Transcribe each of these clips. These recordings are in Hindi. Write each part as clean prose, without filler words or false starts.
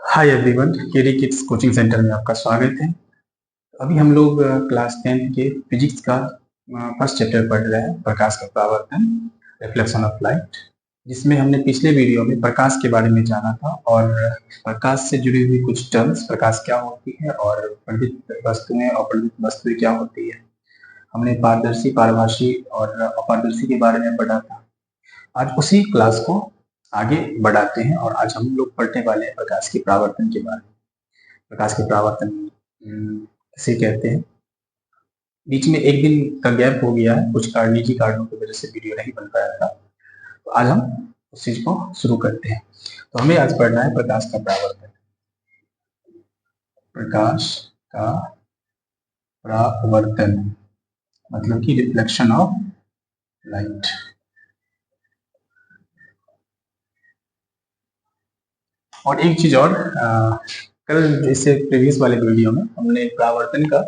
Hi everyone, KD kids coaching centre में आपका स्वागत है। अभी हम लोग क्लास 10th के फिजिक्स का फर्स्ट चैप्टर पढ़ रहे हैं, प्रकाश का परावर्तन, रिफ्लेक्शन ऑफ लाइट, जिसमें हमने पिछले वीडियो में प्रकाश के बारे में जाना था और प्रकाश से जुड़ी हुई कुछ टर्म्स, प्रकाश क्या होती है और परावर्तित वस्तुएं अपरावर्तित वस्तुएं क्या होती है। हमने पारदर्शी, पारभासी और अपारदर्शी के बारे में पढ़ा था। आज उसी क्लास को आगे बढ़ाते हैं और आज हम लोग पढ़ने वाले हैं प्रकाश के परावर्तन के बारे में। प्रकाश के परावर्तन किसे कहते हैं। बीच में एक दिन का गैप हो गया है, कुछ निजी कारणों की वजह से वीडियो नहीं बन पाया था, तो आज हम उस चीज को शुरू करते हैं। तो हमें आज पढ़ना है प्रकाश का परावर्तन। प्रकाश का परावर्तन मतलब कि रिफ्लेक्शन ऑफ लाइट। और एक चीज और, कल जैसे प्रीवियस वाले वीडियो में हमने परावर्तन का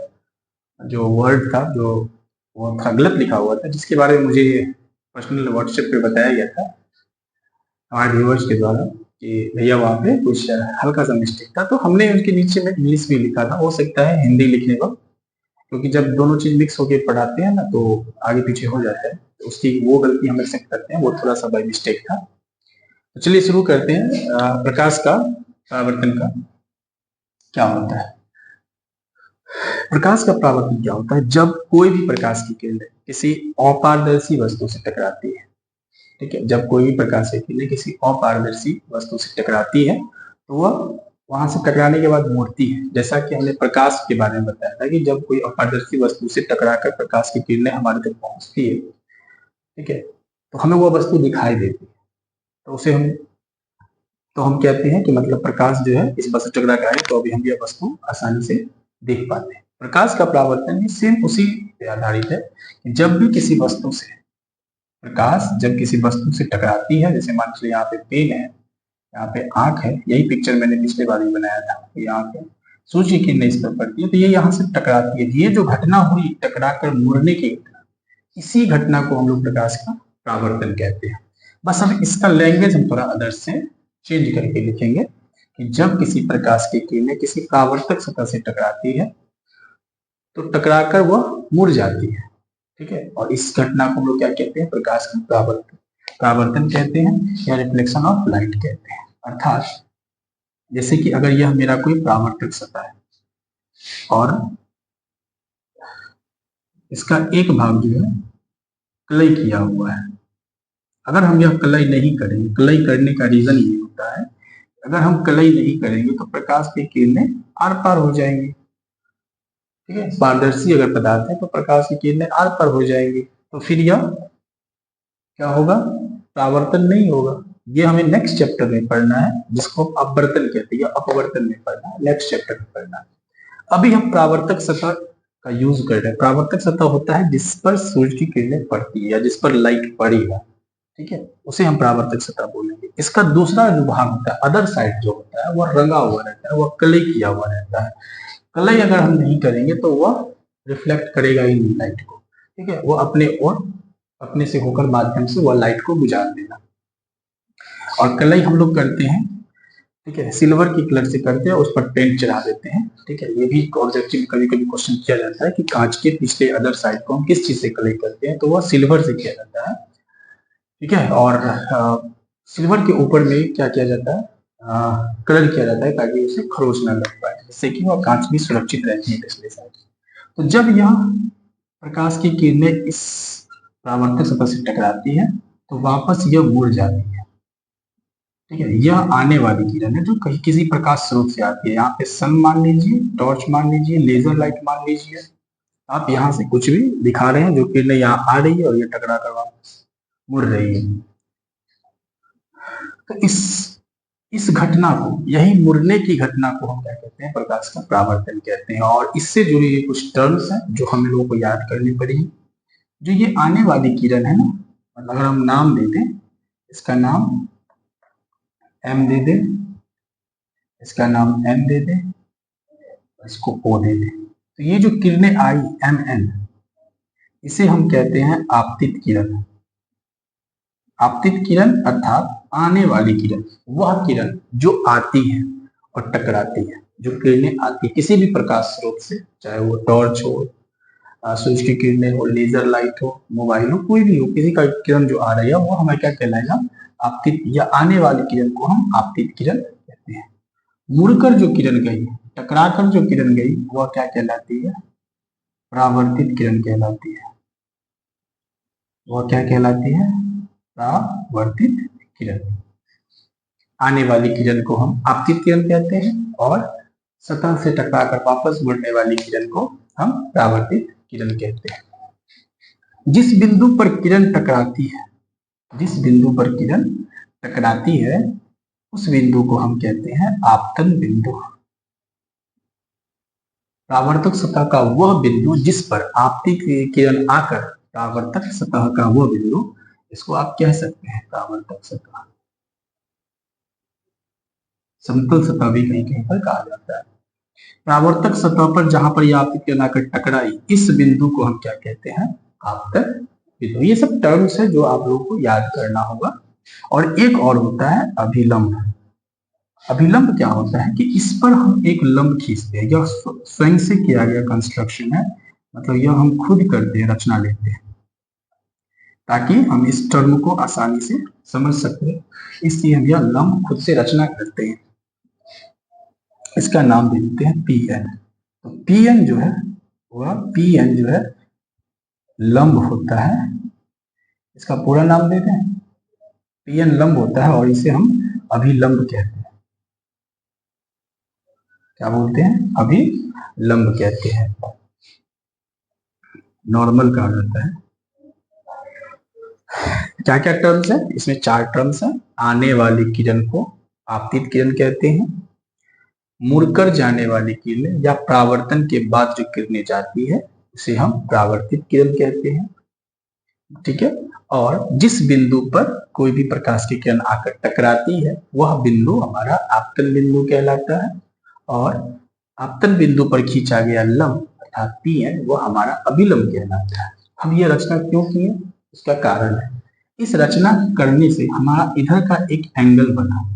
जो वर्ड था, जो वो था गलत लिखा हुआ था, जिसके बारे में मुझे पर्सनल व्हाट्सएप पे बताया गया था हमारे व्यूअर्स के द्वारा कि भैया वहाँ पे कुछ हल्का सा मिस्टेक था। तो हमने उनके नीचे में इंग्लिश भी लिखा था, हो सकता है हिंदी लिखने को, क्योंकि जब दोनों चीज मिक्स होके पढ़ाते हैं ना तो आगे पीछे हो जाता है, तो उसकी वो गलती हम एक्सेप्ट करते हैं, वो थोड़ा सा बाई मिस्टेक था। तो चलिए शुरू करते हैं। प्रकाश का परावर्तन का क्या होता है। प्रकाश का परावर्तन क्या होता है? जब कोई भी प्रकाश की किरण किसी अपारदर्शी वस्तु से टकराती है, ठीक है, जब कोई भी प्रकाश की किरण किसी अपारदर्शी वस्तु से टकराती है तो वह वहां से टकराने के बाद मुड़ती है। जैसा कि हमने प्रकाश के बारे में बताया था कि जब कोई अपारदर्शी वस्तु से टकराकर प्रकाश की किरणें हमारे तक पहुंचती है, ठीक है, तो हमें वह वस्तु दिखाई देती है, तो उसे हम कहते हैं कि मतलब प्रकाश जो है इस वस्तु से टकरा कर आए तो अभी हम यह वस्तु आसानी से देख पाते हैं। प्रकाश का परावर्तन भी सेम उसी पे आधारित है कि जब भी किसी वस्तु से प्रकाश जब किसी वस्तु से टकराती है, जैसे मान लीजिए यहाँ पे पेन है, यहाँ पे आंख है, यही पिक्चर मैंने पिछले बार भी बनाया था, यहाँ पे सूर्य की किरणें इस पर पड़ती है, तो ये यहाँ से टकराती है। ये जो घटना हुई टकराकर मुड़ने की घटना, इसी घटना को हम लोग प्रकाश का परावर्तन कहते हैं। बस हम इसका लैंग्वेज हम थोड़ा अदर से चेंज करके लिखेंगे कि जब किसी प्रकाश की किरणें किसी परावर्तक सतह से टकराती है तो टकराकर वह मुड़ जाती है, ठीक है, और इस घटना को हम लोग क्या कहते हैं? प्रकाश का परावर्तन कहते हैं या रिफ्लेक्शन ऑफ लाइट कहते हैं। अर्थात जैसे कि अगर यह मेरा कोई परावर्तक सतह है और इसका एक भाग जो है क्लई किया हुआ है, अगर हम यह क्लई नहीं करेंगे, क्लई करने का रीजन ये होता है, अगर हम क्लई नहीं करेंगे तो प्रकाश की किरणें आर पार हो जाएंगी, ठीक है। पारदर्शी अगर पदार्थ है तो प्रकाश की किरणें आर पार हो जाएंगी, तो फिर यह क्या होगा? परावर्तन नहीं होगा। ये हमें नेक्स्ट चैप्टर में पढ़ना है, जिसको अपवर्तन कहते हैं, अपवर्तन में पढ़ना है, नेक्स्ट चैप्टर में पढ़ना है। अभी हम परावर्तक सतह का यूज कर रहे हैं। परावर्तक सतह होता है जिस पर सूर्य की किरणें पड़ती है या जिस पर लाइट पड़ी है, ठीक है, उसे हम परावर्तक सतह बोलेंगे। इसका दूसरा जो भाग होता है, अदर साइड जो होता है, वह रंगा हुआ रहता है, वह क्ले किया हुआ रहता है। क्ले अगर हम नहीं करेंगे तो वह रिफ्लेक्ट करेगा ही नहीं लाइट को, ठीक है, वो अपने से होकर माध्यम से वह लाइट को गुजार देगा। और कलई हम लोग करते हैं, ठीक है, सिल्वर की कलर से करते हैं, उस पर पेंट चढ़ा देते हैं, ठीक है। ये भी ऑब्जेक्टिव कभी कभी क्वेश्चन किया जाता है कि कांच के पिछले अदर साइड को हम किस चीज से कलई करते हैं, तो वह सिल्वर से किया जाता है, ठीक है। और सिल्वर के ऊपर में क्या किया जाता है? कलर किया जाता है ताकि उसे खरोच ना लग पाए, जिससे कि वह कांच भी सुरक्षित रहती है पिछले साइड। तो जब यह प्रकाश की किरणें इस परावर्तक सतह से टकराती है तो वापस यह मुड़ जाती है, ठीक है। यह आने वाली किरण है जो कहीं किसी प्रकाश स्रोत से आती है। यहाँ पे सन मान लीजिए, टॉर्च मान लीजिए, लेजर लाइट मान लीजिए, आप यहाँ से कुछ भी दिखा रहे हैं, जो किरणें यहाँ आ रही है और ये टकरा कर वापस मुड़ रही है। तो इस घटना को, यही मुड़ने की घटना को हम क्या कहते हैं? प्रकाश का परावर्तन कहते हैं। और इससे जुड़ी हुई कुछ टर्म्स हैं जो हम लोगों को याद करनी पड़ेगी। जो ये आने वाली किरण है ना, मतलब अगर हम नाम दे दें, इसका नाम एम दे दें, इसका नाम एम दे दें, इसको ओ दे दें, तो ये जो किरणें आई एम एन, इसे हम कहते हैं आपतित किरण। आपतित किरण अर्थात आने वाली किरण, वह किरण जो आती है और टकराती है। जो किरणें आती है किसी भी प्रकाश स्रोत से, चाहे वो टॉर्च हो, सूरज की किरणें हो, लेजर लाइट हो, मोबाइल हो, कोई भी हो, किसी का किरण जो आ रही है वो हमें क्या कहलाएगा, आपतित, या आने वाली किरण को हम आपतित किरण कहते हैं। मुड़कर जो किरण गई, टकराकर जो किरण गई, वह क्या कहलाती है, परावर्तित किरण कहलाती है। वह क्या कहलाती है, परावर्तित किरण। आने वाली किरण को हम आपतित किरण कहते हैं और सतह से टकराकर वापस मुड़ने वाली किरण को हम परावर्तित किरण कहते हैं। जिस बिंदु पर किरण टकराती है, जिस बिंदु पर किरण टकराती है, उस बिंदु को हम कहते हैं आपतन बिंदु। परावर्तक सतह का वह बिंदु जिस पर आपतित किरण आकर परावर्तक सतह का वह बिंदु, इसको आप कह सकते हैं परावर्तक सतह। समतल सतह भी कहीं कहीं पर कहा जाता है। परावर्तक सतह पर जहां पर यह आपतित किरण आकर टकराई, इस बिंदु को हम क्या कहते हैं, आपतन बिंदु। ये सब टर्म्स है जो आप लोगों को याद करना होगा। और एक और होता है अभिलंब। अभिलंब क्या होता है कि इस पर हम एक लंब खींचते हैं। यह स्वयं से किया गया कंस्ट्रक्शन है, मतलब यह हम खुद करते हैं, रचना लेते हैं, ताकि हम इस टर्म को आसानी से समझ सकें, इसलिए हम यह लंब खुद से रचना करते हैं। इसका नाम दे देते हैं पी एन। तो पी एन जो है, वह पी एन जो है लंब होता है। इसका पूरा नाम देते हैं, पी एन लंब होता है और इसे हम अभिलंब कहते हैं। क्या बोलते हैं, अभिलंब कहते हैं। नॉर्मल कहा जाता है। क्या क्या टर्म्स है इसमें, 4 टर्म्स है। आने वाली किरण को आपतित किरण कहते हैं। मुड़कर जाने वाली किरणें या परावर्तन के बाद जो किरणें जाती है उसे हम परावर्तित किरण कहते हैं, ठीक है। और जिस बिंदु पर कोई भी प्रकाश की किरण आकर टकराती है, वह बिंदु हमारा आपतन बिंदु कहलाता है। और आपतन बिंदु पर खींचा गया लंब अर्थात पी एन, वह हमारा अभिलंब कहलाता है। हम ये रचना क्यों किए, इसका कारण है। इस रचना करने से हमारा इधर का एक एंगल बना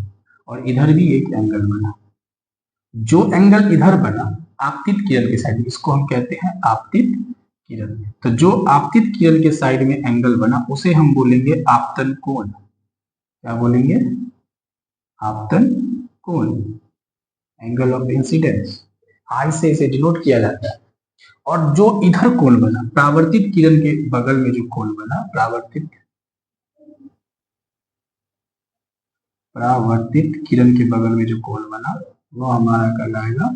और इधर भी एक एंगल बना। जो एंगल इधर बना आपतित किरण के साइड, इसको हम कहते हैं आपतित किरण। तो जो आपतित किरण के साइड में एंगल बना उसे हम बोलेंगे आपतन कोण। क्या बोलेंगे, आपतन कोण, एंगल ऑफ इंसिडेंस। आई से इसे डिनोट किया जाता है। और जो इधर कोण बना, परावर्तित किरण के बगल में जो कोण बना, परावर्तित किरण के बगल में जो कोण बना, वो हमारा कहलाएगा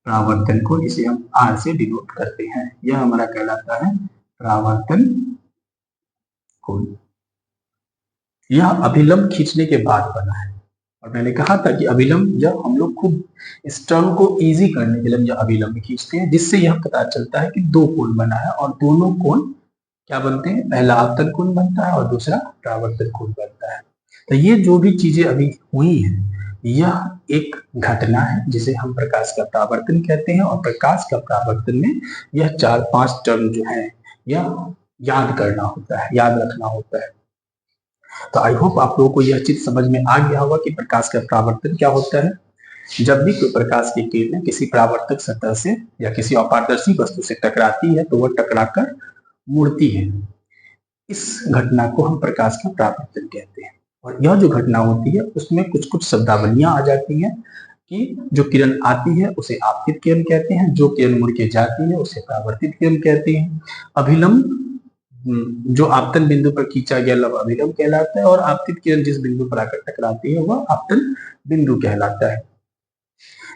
परावर्तन कोण। इसे हम आर से डिनोट करते हैं। यह हमारा कहलाता है परावर्तन कोण। यह अभिलंब खींचने के बाद बना है। और मैंने कहा था कि अभिलंब, जब हम लोग खुद इस टर्म को इजी करने के लिए अभिलंब खींचते हैं, जिससे यह पता चलता है कि 2 कोण बना है और दोनों कोण क्या बनते हैं, पहला आपतन कोण बनता है और दूसरा परावर्तन कोण बनता है। तो ये जो भी चीजें अभी हुई हैं, यह एक घटना है जिसे हम प्रकाश का परावर्तन कहते हैं। और प्रकाश का परावर्तन में यह 4-5 टर्म जो है, यह याद करना होता है, याद रखना होता है। तो आई होप आप लोगों को यह चीज समझ में आ गया होगा कि प्रकाश का परावर्तन क्या होता है। जब भी कोई प्रकाश की किरण किसी परावर्तक सतह से या किसी अपारदर्शी वस्तु से टकराती है, तो वह टकराकर मुड़ती है। इस घटना को हम प्रकाश का परावर्तन कहते हैं। और यह जो घटना होती है उसमें कुछ कुछ शब्दावलियां आ जाती हैं कि जो किरण आती है उसे आपतित किरण कहते हैं, जो किरण मुड़ के जाती है उसे परावर्तित किरण कहते हैं। अभिलंब, जो आपतन बिंदु पर खींचा गया लंब अभिलंब कहलाता है। और आपतित किरण जिस बिंदु पर आकर टकराती है वह आपतन बिंदु कहलाता है।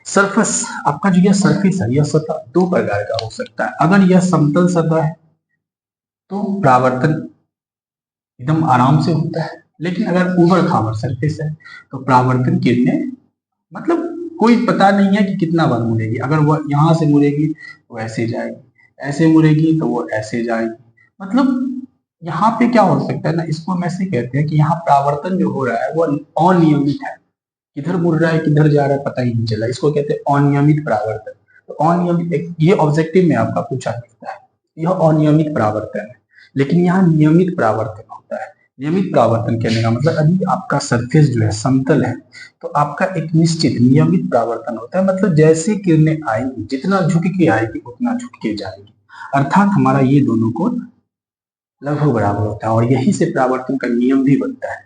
सरफेस, आपका जो यह सरफेस है, यह सतह 2 प्रकार का हो सकता है। अगर यह समतल सतह है तो परावर्तन एकदम आराम से होता है, लेकिन अगर ऊबड़ खाबड़ सरफेस है तो परावर्तन किरणें, मतलब कोई पता नहीं है कि कितना बार मुड़ेगी। अगर वह यहाँ से मुड़ेगी तो ऐसे जाएगी, ऐसे मुड़ेगी तो वो ऐसे जाएगी। मतलब यहाँ पे क्या हो सकता है ना, इसको हम ऐसे कहते हैं कि यहाँ परावर्तन जो हो रहा है वो अनियमित है। किधर मुड़ रहा है किधर जा रहा है पता ही नहीं चला, इसको कहते हैं अनियमित परावर्तन। तो अनियमित, ये ऑब्जेक्टिव में आपका पूछा सकता है, यह अनियमित परावर्तन है। लेकिन यहाँ नियमित परावर्तन होता है। नियमित परावर्तन कहने का मतलब अभी आपका सरफेस जो है समतल है, तो आपका एक निश्चित नियमित परावर्तन होता है, मतलब जैसे किरणें आएंगी, जितना झुक के आएगी उतना झुक के जाएगी, अर्थात हमारा ये दोनों कोण लगभग बराबर होता है, और यही से परावर्तन का नियम भी बनता है।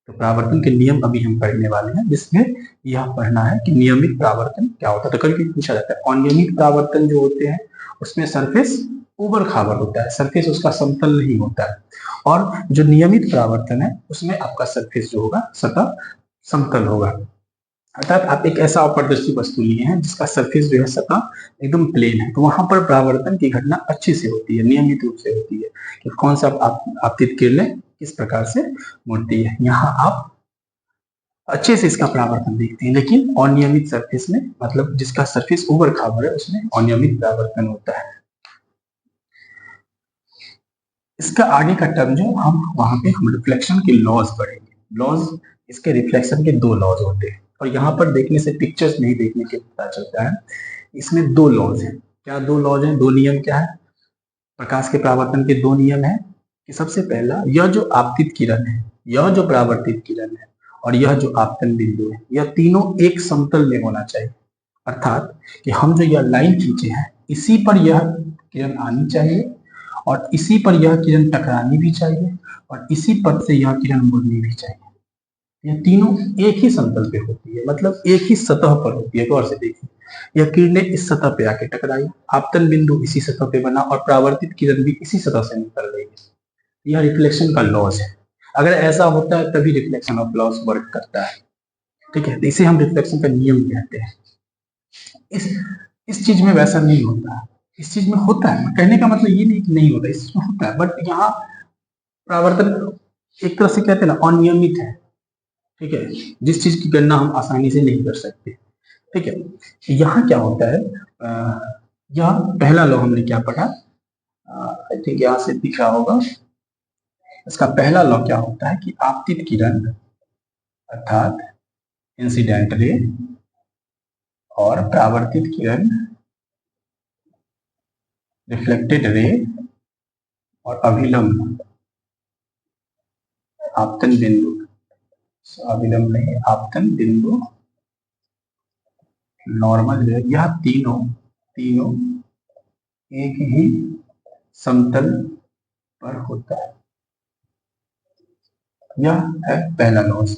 तो परावर्तन के नियम अभी हम पढ़ने वाले हैं, जिसमें यह पढ़ना है कि नियमित परावर्तन क्या होता है। तो कभी पूछा जाता है अनियमित परावर्तन जो होते हैं उसमें सरफेस ऊबड़ खाबड़ होता है, सरफेस उसका समतल नहीं होता है, और जो नियमित परावर्तन है उसमें आपका सरफेस जो होगा सतह समतल होगा। अर्थात आप एक ऐसा अपारदर्शी वस्तु लिए हैं जिसका सरफेस जो है सतह एकदम प्लेन है, तो वहां पर परावर्तन की घटना अच्छे से होती है, नियमित रूप से होती है कि कौन सा आपतित किरणें किस प्रकार से मुड़ती है। यहाँ आप अच्छे से इसका परावर्तन देखते हैं, लेकिन अनियमित सरफेस में, मतलब जिसका सरफेस ऊबड़ खाबड़ है, उसमें अनियमित परावर्तन होता है। इसका आगे का टर्म जो हम वहां पे हम रिफ्लेक्शन के लॉज पढ़ेंगे। लॉज, इसके रिफ्लेक्शन के दो लॉज होते हैं, और यहाँ पर देखने से पिक्चर्स नहीं देखने के पता चलता है, इसमें दो लॉज हैं। क्या दो लॉज हैं, दो नियम क्या है? प्रकाश के परावर्तन के दो नियम है कि सबसे पहला, यह जो आपतित किरण है, यह जो परावर्तित किरण है, और यह जो आपतन बिंदु है, यह तीनों एक समतल में होना चाहिए। अर्थात कि हम जो यह लाइन खींचे हैं, इसी पर यह किरण आनी चाहिए, और इसी पर यह किरण टकरानी भी चाहिए, और इसी पथ से यह किरण मुड़नी भी चाहिए। यह तीनों एक ही समतल पे होती है, मतलब एक ही सतह पर होती है। गौर से देखिए, यह किरणें इस सतह पे आके टकराई, आपतन बिंदु इसी सतह पे बना, और परावर्तित किरण भी इसी सतह से निकल रही है। यह रिफ्लेक्शन का लॉज है। अगर ऐसा होता है तभी रिफ्लेक्शन ऑफ लॉज वर्क करता है। ठीक है, तो इसे हम रिफ्लेक्शन का नियम कहते हैं। इस इस चीज में वैसा नहीं होता है, इस चीज में होता है। कहने का मतलब ये नहीं कि नहीं होता, इसमें होता है, बट यहाँ परावर्तन एक तरह से कहते हैं ना, अनियमित है। ठीक है, जिस चीज की गणना हम आसानी से नहीं कर सकते। ठीक है, यहाँ क्या होता है, यह पहला लॉ हमने क्या पढ़ा, आई थिंक यहाँ से दिख रहा होगा। इसका पहला लॉ क्या होता है कि आपतित किरण अर्थात इंसिडेंट रे और परावर्तित किरण रिफ्लेक्टेड रे और अभिलंब आपतन बिंदु, अभिलंब नहीं, आपतन बिंदु नॉर्मल जो है, यह तीनों तीनों एक ही समतल पर होता है। यह है पहला लॉज।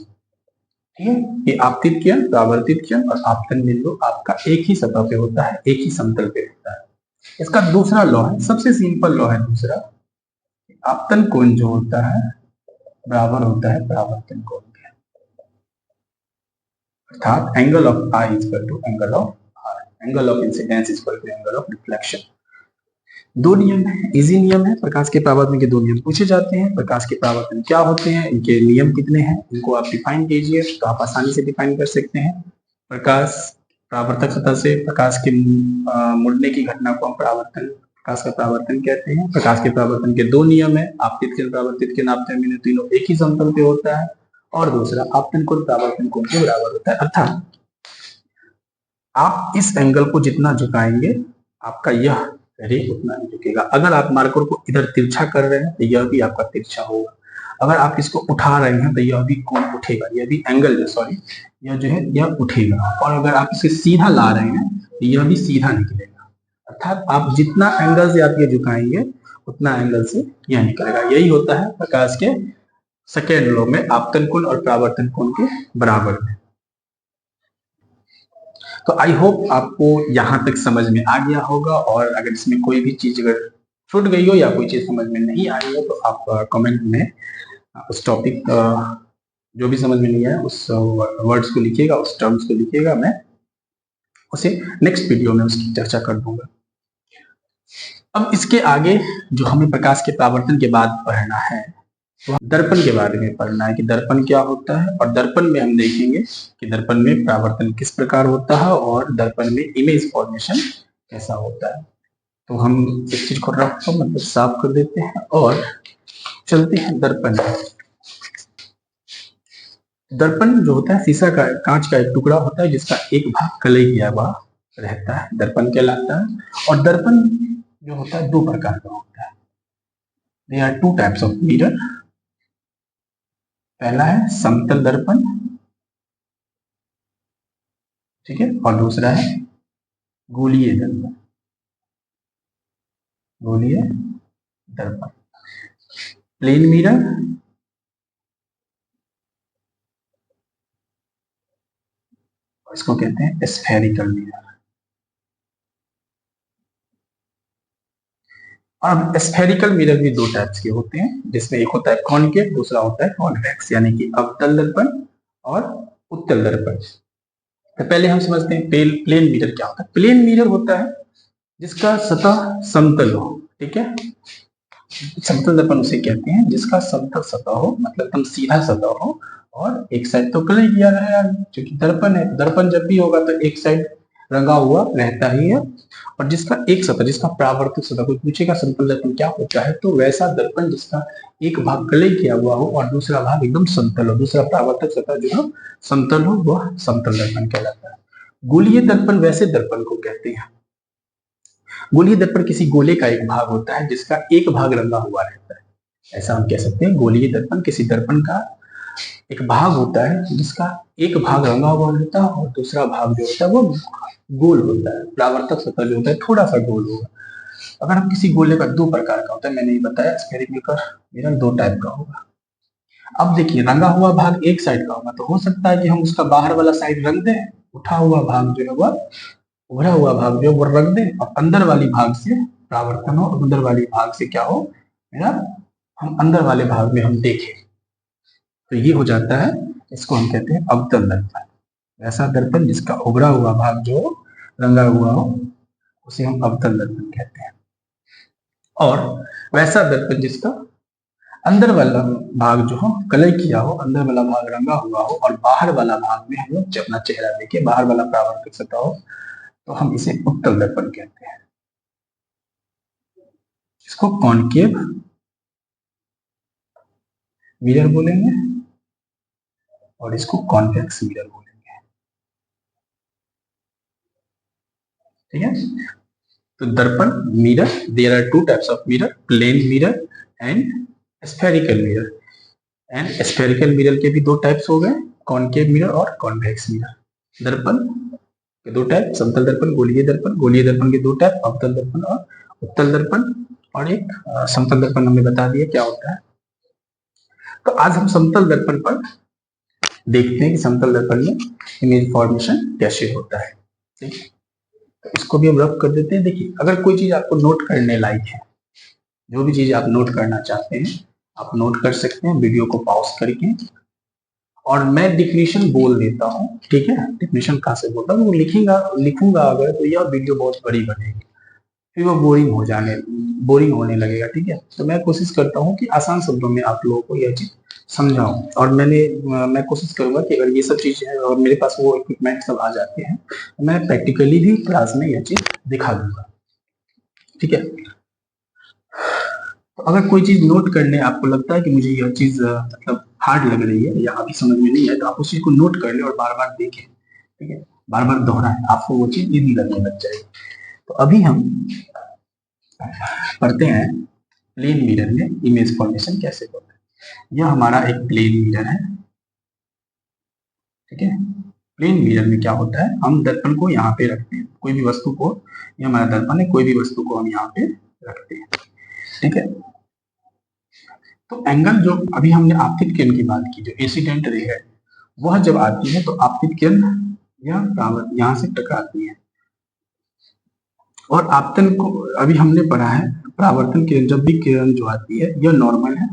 ठीक है, ये आपतित किरण, परावर्तित किरण और आपतन बिंदु आपका एक ही सतह पे होता है, एक ही समतल पे होता है। इसका दूसरा लॉ है, सबसे सिंपल लॉ है दूसरा, आपतन कोण जो होता है बराबर होता है परावर्तन कोण के, अर्थात angle of I is equal to angle of R, angle of incidence is equal to angle of reflection. दो नियम है, इजी नियम है। प्रकाश के परावर्तन के दो नियम पूछे जाते हैं। प्रकाश के परावर्तन क्या होते हैं, इनके नियम कितने हैं, इनको आप डिफाइन कीजिए, तो आप आसानी से डिफाइन कर सकते हैं। प्रकाश परावर्तक सतह से प्रकाश के मुड़ने की घटना को हम परावर्तन, प्रकाश का परावर्तन कहते हैं। प्रकाश के परावर्तन के दो नियम है, आपतित किरण, परावर्तित किरण, आपतन बिंदु तीनों एक ही समतल पे होता है, और दूसरा आपतन कोण परावर्तन कोण के बराबर होता है। अर्थात आप इस एंगल को जितना झुकाएंगे, आपका यह रे उतना ही झुकेगा। अगर आप मार्कर को इधर तिरछा कर रहे हैं तो यह भी आपका तिरछा होगा। अगर आप इसको उठा रहे हैं तो यह भी कोण उठेगा, यह भी एंगल जो, सॉरी, यह जो है यह उठेगा। और अगर आप इसे सीधा ला रहे हैं तो यह भी सीधा निकलेगा। अर्थात आप जितना एंगल से आप ये झुकाएंगे उतना एंगल से यह निकलेगा। यही होता है प्रकाश के सेकेंड लॉ में, आपतन कोण और परावर्तन कोण के बराबर में। तो आई होप आपको यहाँ तक समझ में आ गया होगा, और अगर इसमें कोई भी चीज अगर छूट गई हो या कोई चीज समझ में नहीं आई हो तो आप कमेंट में उस टॉपिक जो भी समझ में नहीं आया उस वर्ड्स को लिखिएगा, उस टर्म्स को लिखिएगा, मैं उसे नेक्स्ट वीडियो में उसकी चर्चा कर दूंगा। अब इसके आगे जो हमें प्रकाश के परावर्तन के बाद पढ़ना है, तो दर्पण के बारे में पढ़ना है कि दर्पण क्या होता है, और दर्पण में हम देखेंगे कि दर्पण में परावर्तन किस प्रकार होता है और दर्पण में इमेज फॉर्मेशन कैसा होता है। तो हम इस चीज को रफ को मतलब साफ कर देते हैं और चलते हैं दर्पण। दर्पण जो होता है शीशा का, कांच का एक टुकड़ा होता है जिसका एक भाग कलई किया हुआ रहता है, दर्पण कहलाता है। और दर्पण जो होता है दो प्रकार का होता है। There are two types of mirror. पहला है समतल दर्पण, ठीक है, और दूसरा है गोलीय दर्पण, गोलीय दर्पण। प्लेन मिरर, इसको कहते हैं स्फेरिकल मिरर। अब स्फेरिकल मिरर भी दो टाइप्स के होते हैं, जिसमें एक होता है कॉनकेव, दूसरा होता है कॉन्वेक्स, यानी कि अवतल दर्पण और उत्तल दर्पण। तो पहले हम समझते हैं प्लेन मिरर क्या होता है। प्लेन मिरर होता है जिसका सतह समतल हो, ठीक है। समतल दर्पण उसे कहते हैं जिसका समतल सतह हो, मतलब एकदम सीधा सतह हो, और एक साइड तो कलर किया रहेगा, क्योंकि दर्पण है, दर्पण जब भी होगा तो एक साइड रंगा हुआ रहता ही है। और जिसका एक सतह, जिसका परावर्तक सतह, कोई पूछेगा समतल दर्पण क्या होता है, तो वैसा दर्पण जिसका एक भाग कलर किया हुआ हो और दूसरा भाग एकदम समतल हो, दूसरा परावर्तक सतह जो है समतल हो, वह समतल दर्पण कहलाता है। गोलीय दर्पण वैसे दर्पण को कहते हैं, गोलीय दर्पण किसी गोले का एक भाग होता है जिसका एक भाग रंगा हुआ रहता है, ऐसा हम कह सकते हैं। गोलीय दर्पण किसी दर्पण का एक भाग होता है जिसका एक भाग रंगा हुआ रहता है और दूसरा भाग जो होता है वो गोल होता है, परावर्तक सतह जो होता है थोड़ा सा गोल होगा। अगर हम किसी गोले का दो प्रकार का होता है, मैंने ये बताया स्फेरिकल मिरर दो टाइप का होगा। अब देखिए रंगा हुआ भाग एक साइड का होगा, तो हो सकता है कि हम उसका बाहर वाला साइड रंग दें, उठा हुआ भाग जो है वह, उभरा हुआ भाग जो वो रंग दें, और अंदर वाली भाग से परावर्तन हो, अंदर वाली भाग से क्या हो मेरा, हम अंदर वाले भाग में हम देखें, तो ये हो जाता है, इसको हम कहते हैं अवतल दर्पण। ऐसा दर्पण जिसका उभरा हुआ भाग जो रंगा हुआ हो उसे हम अवतल दर्पण कहते हैं। और वैसा दर्पण जिसका अंदर वाला भाग जो हो कलर किया हो, अंदर वाला भाग रंगा हुआ हो, और बाहर वाला भाग में हम लोग अपना चेहरा देखे, बाहर वाला परावर्तक सतह हो, तो हम इसे उत्तल दर्पण कहते हैं। इसको कॉनकेव मिरर बोलेंगे और इसको कॉन्वेक्स मिरर बोलेंगे, ठीक है। तो दर्पण mirror, there are two types of mirror, plane mirror and spherical mirror. And spherical mirror के भी दो टाइप्स हो गए, कॉनकेव मिरर और कॉन्वेक्स मिरर। दर्पण के दो टाइप, समतल दर्पण, गोलीय दर्पण। गोलीय दर्पण के दो टाइप, अवतल दर्पण और उत्तल दर्पण। और एक समतल दर्पण हमने बता दिया क्या होता है। तो आज हम समतल दर्पण पर देखते हैं कि समतल दर्पण में इमेज फॉर्मेशन कैसे होता है, ठीक है। तो इसको भी हम रफ कर देते हैं। देखिए अगर कोई चीज आपको नोट करने लायक है, जो भी चीज आप नोट करना चाहते हैं आप नोट कर सकते हैं वीडियो को पॉज करके, और मैं डिफिनेशन बोल देता हूँ, ठीक है। डिफिनेशन कहाँ से बोलता हूँ, वो लिखूंगा अगर तो यह वीडियो बहुत बड़ी बनेगी, फिर वो बोरिंग होने लगेगा, ठीक है। तो मैं कोशिश करता हूँ कि आसान शब्दों में आप लोगों को यह चीज समझाऊं, और मैं कोशिश करूंगा कि अगर ये सब चीजें और मेरे पास वो इक्विपमेंट सब आ जाते हैं तो मैं प्रैक्टिकली भी क्लास में यह चीज दिखा दूंगा, ठीक है। तो अगर कोई चीज नोट करने आपको लगता है कि मुझे यह चीज मतलब हार्ड लग रही है या अभी समझ में नहीं है, तो आप उस चीज को नोट कर ले और बार बार देखें, ठीक है, बार बार दोहराएं, आपको वो चीज इजी लगने लग जाएगी। तो अभी हम पढ़ते हैं प्लेन मिरर में इमेज फॉर्मेशन कैसे होता है। यह हमारा एक प्लेन मिरर है, ठीक है। प्लेन मिरर में क्या होता है, हम दर्पण को यहाँ पे रखते हैं, कोई भी वस्तु को, ये हमारा दर्पण है, कोई भी वस्तु को हम यहाँ पे रखते हैं, ठीक है। तो एंगल जो अभी हमने आपतित किरण की बात की, जो इंसिडेंट रे है, वह जब आती है तो आपतित किरण यहाँ से टकराती है, और आपतन को अभी हमने पढ़ा है, परावर्तन किरण, जब भी किरण जो आती है यह नॉर्मल है,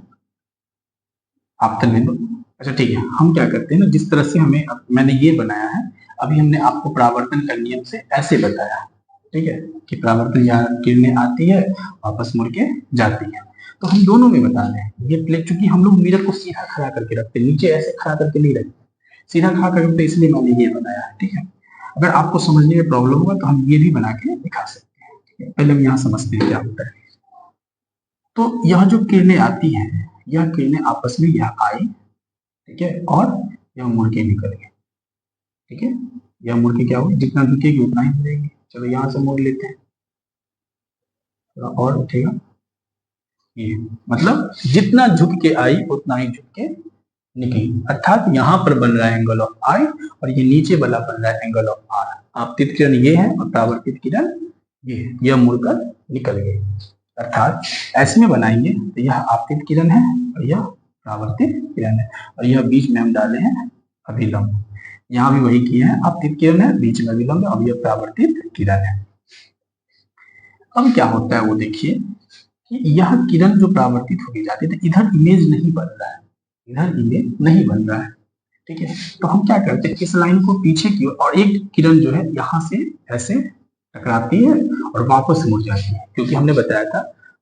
आपतन में तो अच्छा ठीक है। हम क्या करते हैं ना, जिस तरह से मैंने ये बनाया है, अभी हमने आपको परावर्तन का नियम से ऐसे बताया, ठीक है, कि परावर्तन या किरणें आती है वापस मुड़ के जाती है, तो हम दोनों में बता रहे हैं। ये प्लेट, चूंकि हम लोग मिरर को सीधा खड़ा करके रखते हैं, नीचे ऐसे खड़ा करके नहीं रखते, सीधा खड़ा करके रखते, इसलिए मैंने ये बनाया है, ठीक है। अगर आपको समझने में प्रॉब्लम होगा तो हम ये भी बना के दिखा सकते हैं, ठीक है? पहले हम यहाँ समझते हैं क्या होता है। तो यह जो किरणें आती हैं, यह किरणें आपस में यह आई, ठीक है, और यह मुड़ के निकल गए, ठीक है। यह मुड़ के क्या हुई, जितना झुकेगी उतना ही मुड़ेगी। चलो यहाँ से मोड़ लेते हैं, थोड़ा और उठेगा, ये मतलब जितना झुक के आई उतना ही झुक के निकली, अर्थात यहाँ पर बन रहा है एंगल ऑफ आई और ये नीचे वाला बन रहा है एंगल ऑफ आर। आपतित किरण ये है और परावर्तित किरण ये है, यह मुड़कर निकल गई। अर्थात ऐसे में बनाएंगे तो यह आपतित किरण है और यह परावर्तित किरण है और यह बीच में हम डाले हैं अभिलंब। यहाँ भी वही किए हैं, आपतित किरण है, बीच में अभिलंब है और यह परावर्तित किरण है। अब क्या होता है वो देखिए कि यह किरण जो परावर्तित होगी जाती है तो इधर इमेज नहीं बन रहा है, इधर इमेज नहीं बन रहा है, ठीक है। तो हम क्या करते हैं, इस लाइन को पीछे की ओर, और एक किरण जो है यहाँ से ऐसे टकराती है और वापस मुड़ जाती है, क्योंकि हमने बताया था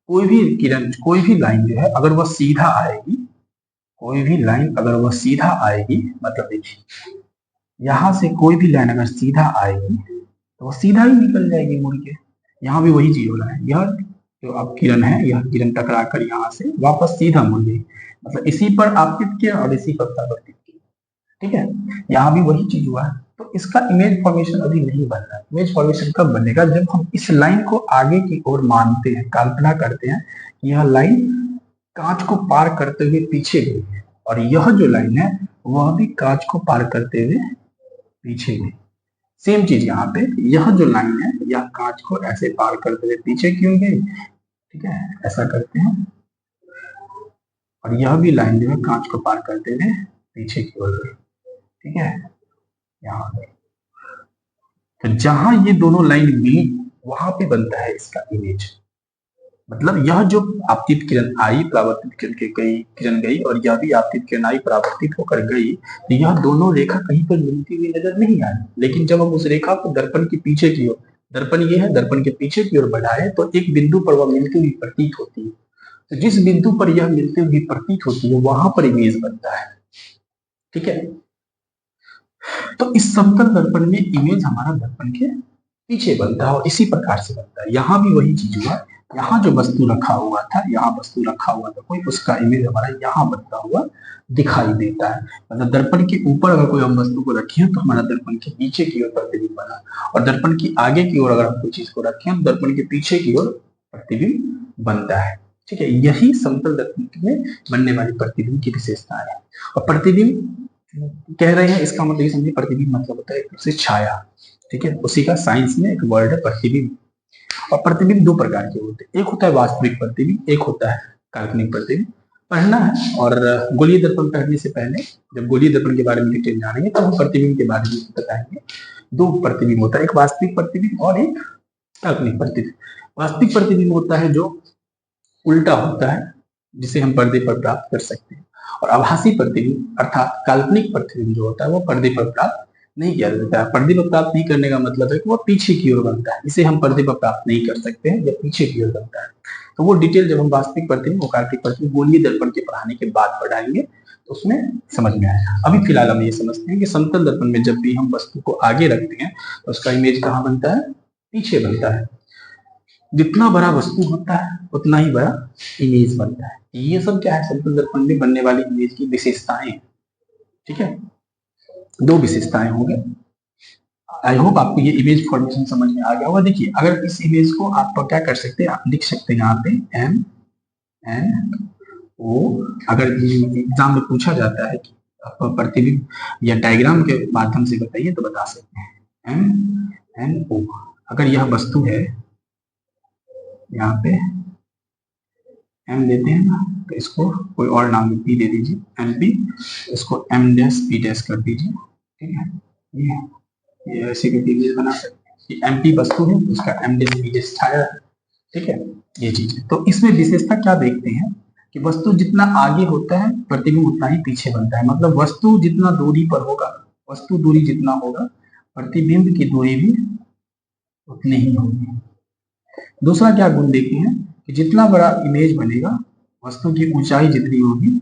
कोई भी किरण, कोई भी लाइन जो है अगर वह सीधा आएगी, कोई भी लाइन अगर वह सीधा आएगी, मतलब देखिए यहाँ से कोई भी लाइन अगर सीधा आएगी तो वह सीधा ही निकल जाएगी मुड़ के। यहाँ भी वही चीज हो रहा है, यह जो अब किरण है, यह किरण टकरा कर यहाँ से वापस सीधा मुड़ गई, मतलब इसी पर आपतित किरण और इसी पर परावर्तित किरण, ठीक है। यहाँ भी वही चीज हुआ है। तो इसका इमेज फॉर्मेशन अभी नहीं बन रहा है। इमेज फॉर्मेशन कब बनेगा, जब हम इस लाइन को आगे की ओर मानते हैं, कल्पना करते हैं कि यह लाइन कांच को पार करते हुए पीछे गई है और यह जो लाइन है वह भी कांच को पार करते हुए पीछे गई। सेम चीज यहाँ पे, यह जो लाइन है यह कांच को ऐसे पार करते हुए पीछे क्यों गई, ठीक है, ऐसा करते हैं, और यह भी लाइन जो है कांच को पार करते हुए पीछे की ओर गई, ठीक है, यहाँ पे। तो जहां ये दोनों लाइन मिली वहां पे बनता है इसका इमेज, मतलब यह जो आपतित किरण आई, परावर्तित किरण के गई, किरण गई और यह भी आपतित किरण आई, परावर्तित होकर गई, तो यह दोनों रेखा कहीं पर मिलती हुई नजर नहीं आई। लेकिन जब हम उस रेखा को दर्पण के पीछे की ओर, दर्पण ये है, दर्पण के पीछे की ओर बढ़ाए तो एक बिंदु पर वह मिलती हुई प्रतीत होती है। तो जिस बिंदु पर यह मिलती हुई प्रतीत होती है वहां पर इमेज बनता है, ठीक है। तो इस समतल दर्पण में इमेज हमारा दर्पण के पीछे बनता है और इसी प्रकार से बनता है। यहाँ भी वही चीज हुआ, यहाँ जो वस्तु रखा हुआ था, यहाँ वस्तु रखा हुआ था कोई, उसका इमेज हमारा यहाँ बनता हुआ दिखाई देता है। मतलब दर्पण के ऊपर अगर कोई हम वस्तु को रखें तो हमारा दर्पण के नीचे की ओर प्रतिबिंब बना, और दर्पण की आगे की ओर अगर हम कोई चीज को रखें तो दर्पण के पीछे की ओर प्रतिबिंब बनता है, ठीक है। यही समतल दर्पण में बनने वाली प्रतिबिंब की विशेषता है। और प्रतिबिंब कह रहे हैं, इसका मतलब ये समझिए, प्रतिबिंब मतलब होता है एक से छाया, ठीक है। उसी का साइंस में एक वर्ड है प्रतिबिंब। और प्रतिबिंब दो प्रकार के होते हैं, एक होता है वास्तविक प्रतिबिंब, एक होता है काल्पनिक प्रतिबिंब। पढ़ना है, और गोलीय दर्पण पढ़ने से पहले जब गोलीय दर्पण के बारे में डिटेल जानेंगे तब हम प्रतिबिंब के बारे में बताएंगे। दो प्रतिबिंब होता है, एक वास्तविक प्रतिबिंब और एक काल्पनिक प्रतिबिंब। वास्तविक प्रतिबिंब होता है जो उल्टा होता है, जिसे हम पर्दे पर प्राप्त कर सकते हैं। और आभासी प्रतिबिंब अर्थात काल्पनिक प्रतिबिंब जो होता है वो पर्दे पर प्राप्त नहीं किया जाता है। पर्दे पर प्राप्त नहीं करने का मतलब है कि वो पीछे की ओर बनता है, इसे हम पर्दे पर प्राप्त नहीं कर सकते हैं, जब पीछे की ओर बनता है। तो वो डिटेल जब हम वास्तविक प्रतिबिंब और काल्पनिक प्रतिबिंब गोलीय दर्पण के पढ़ाने के बाद पढ़ाएंगे तो उसमें समझ में आएगा। अभी फिलहाल हम ये समझते हैं कि समतल दर्पण में जब भी हम वस्तु को आगे रखते हैं तो उसका इमेज कहाँ बनता है, पीछे बनता है। जितना बड़ा वस्तु होता है उतना ही बड़ा इमेज बनता है। ये सब क्या है, समतल दर्पण में बनने वाली इमेज की विशेषताएं, ठीक है। दो विशेषताएं होंगे। आई होप आपको ये इमेज फॉर्मेशन समझ में आ गया होगा। देखिए अगर इस इमेज को आप क्या कर सकते हैं, आप लिख सकते हैं यहाँ पे एम एन ओ। अगर एग्जाम में पूछा जाता है कि आप प्रतिबिंब या डायग्राम के माध्यम से बताइए तो बता सकते हैं एम एन ओ। अगर यह वस्तु है, यहाँ पे एम देते हैं ना, तो इसको कोई और नाम पी दे दीजिए, एम पी, इसको एम डैश पी डैश कर दीजिए, ठीक है। ये ऐसे करके इमेज बना सकते हैं। एम पी वस्तु है, उसका एम डैश पी डैश छाया है, ठीक है, ये चीज है। तो इसमें विशेषता क्या देखते हैं कि वस्तु जितना आगे होता है प्रतिबिंब उतना ही पीछे बनता है। मतलब वस्तु जितना दूरी पर होगा, वस्तु दूरी जितना होगा प्रतिबिंब की दूरी भी उतनी ही होगी। दूसरा क्या गुण देखते हैं कि जितना बड़ा इमेज बनेगा, वस्तु की ऊंचाई जितनी होगी,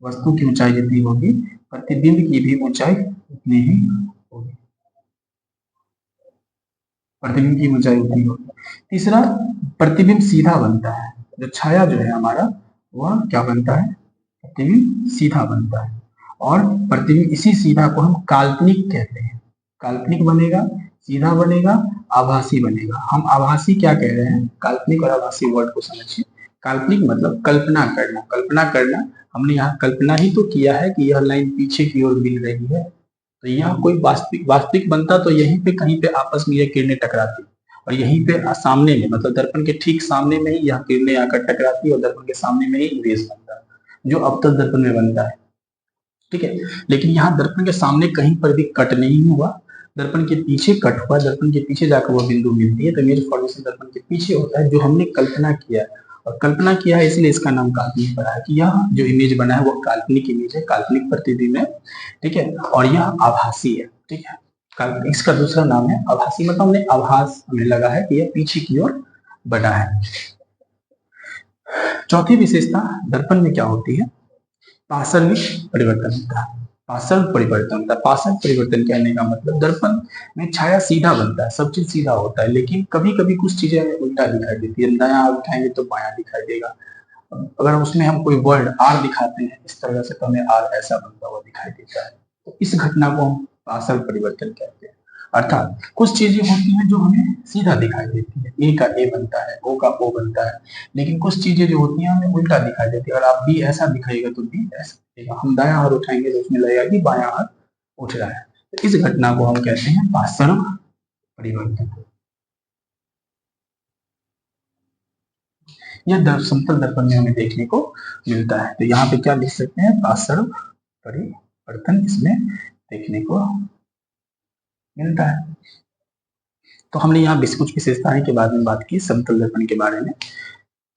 वस्तु की ऊंचाई जितनी होगी प्रतिबिंब की भी ऊंचाई उतनी ही होगी, प्रतिबिंब की ऊंचाई उतनी होगी। तीसरा, प्रतिबिंब सीधा बनता है। जो छाया जो है हमारा वह क्या बनता है, प्रतिबिंब सीधा बनता है। और प्रतिबिंब इसी सीधा को हम काल्पनिक कहते हैं। काल्पनिक बनेगा, सीधा बनेगा, आभासी बनेगा। हम आभासी क्या कह रहे हैं, काल्पनिक और आभासी वर्ड को समझिए। काल्पनिक मतलब कल्पना करना, कल्पना करना। हमने यहाँ कल्पना ही तो किया है कि यह लाइन पीछे की ओर मिल रही है, तो यह कोई वास्तविक वास्तविक बनता तो यहीं पे कहीं पे आपस में ये किरणें टकराती, और यहीं पे सामने में मतलब दर्पण के ठीक सामने में ही यह किरणें आकर टकराती और दर्पण के सामने में ही इमेज बनता, जो अवतल दर्पण में बनता है। ठीक है, लेकिन यहाँ दर्पण के सामने कहीं पर भी कट नहीं हुआ, दर्पण के पीछे कट हुआ, दर्पण के पीछे जाकर वो बिंदु मिलती है, तो इमेज फॉर्मेशन दर्पण के पीछे होता है, जो हमने कल्पना किया है। और कल्पना किया है इसलिए इसका नाम काल्पनिक पड़ा है, कि यह जो इमेज बना है वो काल्पनिक इमेज है, काल्पनिक प्रतिबिंब है। ठीक है, और यह आभासी है। ठीक है, इसका दूसरा नाम है आभासी, मतलब हमने आभास हमें लगा है कि यह पीछे की ओर बना है। चौथी विशेषता दर्पण में क्या होती है, पार्श्विक परिवर्तन होता है। पार्श्व परिवर्तन होता है। पार्श्व परिवर्तन कहने का मतलब दर्पण में छाया सीधा बनता है, सब चीज सीधा होता है, लेकिन कभी कभी कुछ चीजें हमें उल्टा दिखाई देती है। दायां उठाएंगे तो बायां दिखाई देगा, अगर उसमें हम कोई वर्ड आर दिखाते हैं इस तरह से तो हमें आर ऐसा बनता हुआ दिखाई देता है, तो इस घटना को हम पार्श्व परिवर्तन कहते हैं। अर्थात कुछ चीजें होती हैं जो हमें सीधा दिखाई देती है, ए का ए बनता है, ओ का ओ बनता है, लेकिन कुछ चीजें जो होती हैं हमें उल्टा दिखाई देती है। अगर आप बी ऐसा दिखाएगा तो बी ऐसा दिखेगा, हम दायां हाथ उठाएंगे तो उसमें लगेगा कि बायां हाथ उठ रहा है। तो इस घटना को हम कहते हैं पार्श्व परिवर्तन। यह समतल दर्पण में हमें देखने को मिलता है, तो यहाँ पे क्या लिख सकते हैं, पार्श्व परिवर्तन इसमें देखने को मिलता है। तो हमने यहाँ कुछ विशेषताएं के बारे में बात की समतल दर्पण के बारे में,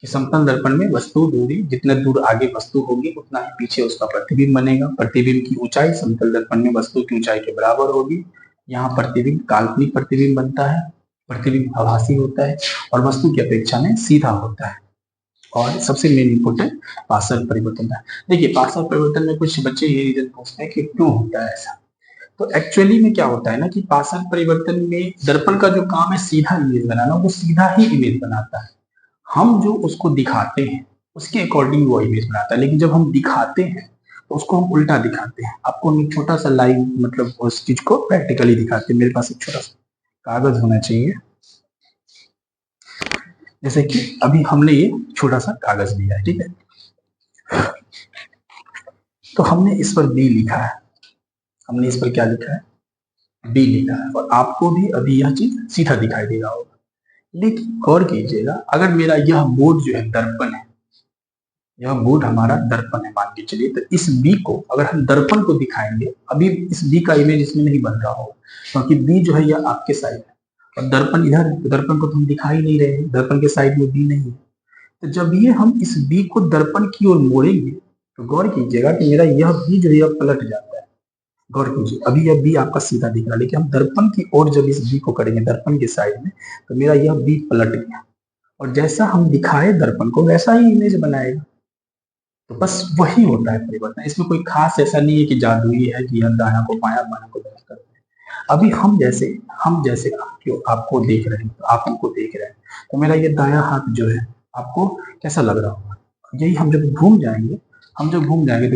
कि समतल दर्पण में वस्तु दूरी जितने दूर आगे वस्तु होगी उतना ही पीछे उसका प्रतिबिंब बनेगा। प्रतिबिंब की ऊंचाई समतल दर्पण में वस्तु की ऊंचाई के बराबर होगी। यहाँ प्रतिबिंब काल्पनिक प्रतिबिंब बनता है, प्रतिबिंब आभासी होता है और वस्तु की अपेक्षा में सीधा होता है। और सबसे मेन इंपोर्टेंट पार्श्व परिवर्तन है। देखिए पार्श्व परिवर्तन में कुछ बच्चे ये रीजन पूछते हैं कि क्यों होता है ऐसा। तो एक्चुअली में क्या होता है ना कि पार्श्व परिवर्तन में दर्पण का जो काम है सीधा इमेज बनाना, वो सीधा ही इमेज बनाता है। हम जो उसको दिखाते हैं उसके अकॉर्डिंग वो इमेज बनाता है, लेकिन जब हम दिखाते हैं तो उसको हम उल्टा दिखाते हैं। आपको हम एक छोटा सा लाइव मतलब उस चीज को प्रैक्टिकली दिखाते हैं। मेरे पास एक छोटा सा कागज होना चाहिए, जैसे कि अभी हमने ये छोटा सा कागज लिया है, ठीक है, तो हमने इस पर बी लिखा है, हमने इस पर क्या लिखा है, बी लिखा है, और आपको भी अभी यह चीज सीधा दिखाई देगा होगा। लेकिन गौर कीजिएगा, अगर मेरा यह बोर्ड जो है दर्पण है, यह बोर्ड हमारा दर्पण है मान के चलिए, तो इस बी को अगर हम दर्पण को दिखाएंगे, अभी इस बी का इमेज इसमें नहीं बन रहा होगा, क्योंकि बी जो है यह आपके साइड है और दर्पण इधर है, तो दर्पण को तो हम दिखा ही नहीं रहे हैं, दर्पण के साइड में बी नहीं है। तो जब ये हम इस बी को दर्पण की ओर मोड़ेंगे तो गौर कीजिएगा कि मेरा यह बी जो है यह पलट जाता है। गौर कीजिए, अभी यह बी आपका सीधा दिख रहा है, लेकिन हम दर्पण की ओर जब इस बी को करेंगे दर्पण के साइड में, तो मेरा यह बी पलट गया, और जैसा हम दिखाए दर्पण को वैसा ही इमेज बनाएगा। तो बस वही होता है परिवर्तन, इसमें कोई खास ऐसा नहीं है कि जादुई है कि हम दाया को बाया बाया को दाया करते हैं। अभी हम जैसे आपको देख रहे हैं, तो आप हमको देख रहे हैं, तो मेरा ये दाया हाथ जो है आपको कैसा लग रहा होगा। यही हम जब घूम जाएंगे, तो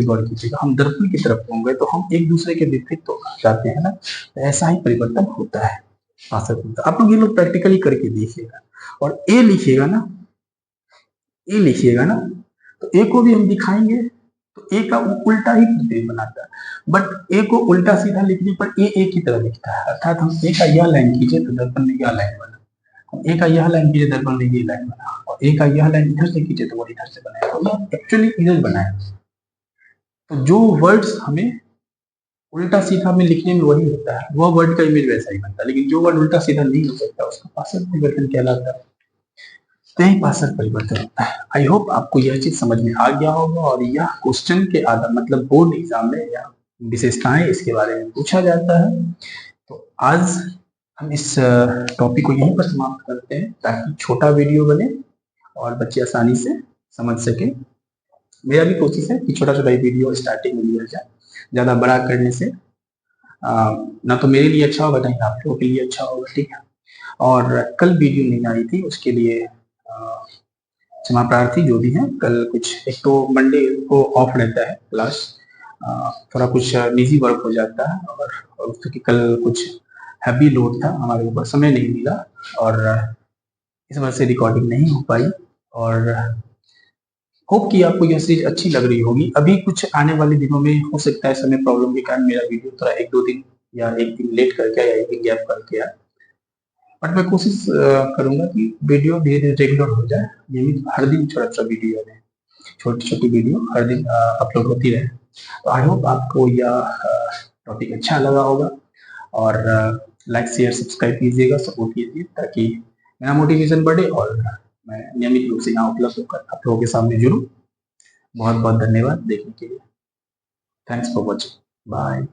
गौर कीजिएगा हम दर्पण की तरफ होंगे तो हम एक दूसरे के विपरीत तो जाते हैं ना, तो ऐसा ही परिवर्तन होता है। आप लोग ये लोग प्रैक्टिकली करके देखिएगा, और ए लिखिएगा ना, तो ए को भी हम दिखाएंगे तो ए का उल्टा ही प्रतिबिंब बनाता है, बट ए को उल्टा सीधा लिखने पर ए की तरह दिखता है। अर्थात हम ए का यह लाइन खींचे तो दर्पण में यह लाइन बना, हम ए का यह लाइन खींचे दर्पण में ये लाइन बना, और ए का यह लाइन इधर से खींचे तो वो इधर से बनाया, तो यह एक्चुअली इधर बनाया। तो जो वर्ड्स हमें उल्टा सीधा में लिखने में वही होता है, वह वर्ड का इमेज वैसा ही बनता है, लेकिन जो वर्ड उल्टा सीधा नहीं हो सकता उसका पार्श्व परिवर्तन कहलाता है। कहीं पार्श्व परिवर्तन होता है। आई होप आपको यह चीज समझ में आ गया होगा, और यह क्वेश्चन के आधार मतलब बोर्ड एग्जाम में या विशेषताएं इसके बारे में पूछा जाता है। तो आज हम इस टॉपिक को यहीं पर समाप्त करते हैं, ताकि छोटा वीडियो बने और बच्चे आसानी से समझ सके। मेरा भी कोशिश है कि छोटा छोटा वीडियो स्टार्टिंग में लिया जाए, ज्यादा बड़ा करने से ना तो मेरे लिए अच्छा होगा, ना आप लोगों के लिए अच्छा होगा, ठीक है। और कल वीडियो नहीं आई थी, उसके लिए क्षमा प्रार्थी जो भी है। कल कुछ एक तो मंडे को ऑफ रहता है क्लास, थोड़ा कुछ निजी वर्क हो जाता है, और क्योंकि कल कुछ हैवी लोड था हमारे ऊपर, समय नहीं मिला, और इस वजह से रिकॉर्डिंग नहीं हो पाई। और होप कि आपको यह सीरीज अच्छी लग रही होगी। अभी कुछ आने वाले दिनों में हो सकता है समय प्रॉब्लम के कारण मेरा वीडियो थोड़ा 1-2 दिन या 1 दिन लेट करके या 1 दिन गैप करके आए। बट मैं कोशिश करूँगा कि वीडियो धीरे-धीरे रेगुलर हो जाए। नियमित हर दिन छोटा-छोटा वीडियो रहे, छोटी-छोटी वीडियो हर दिन अपलोड होती रहे। तो आई होप आपको यह टॉपिक अच्छा लगा होगा और लाइक, शेयर, सब्सक्राइब कीजिएगा, सपोर्ट कीजिए ताकि मेरा मोटिवेशन बढ़े और मैं नियमित रूप से यहाँ उपलब्ध होकर आप लोगों के सामने जुड़ूँ। बहुत-बहुत धन्यवाद देखने के लिए। Thanks for watching. बाय।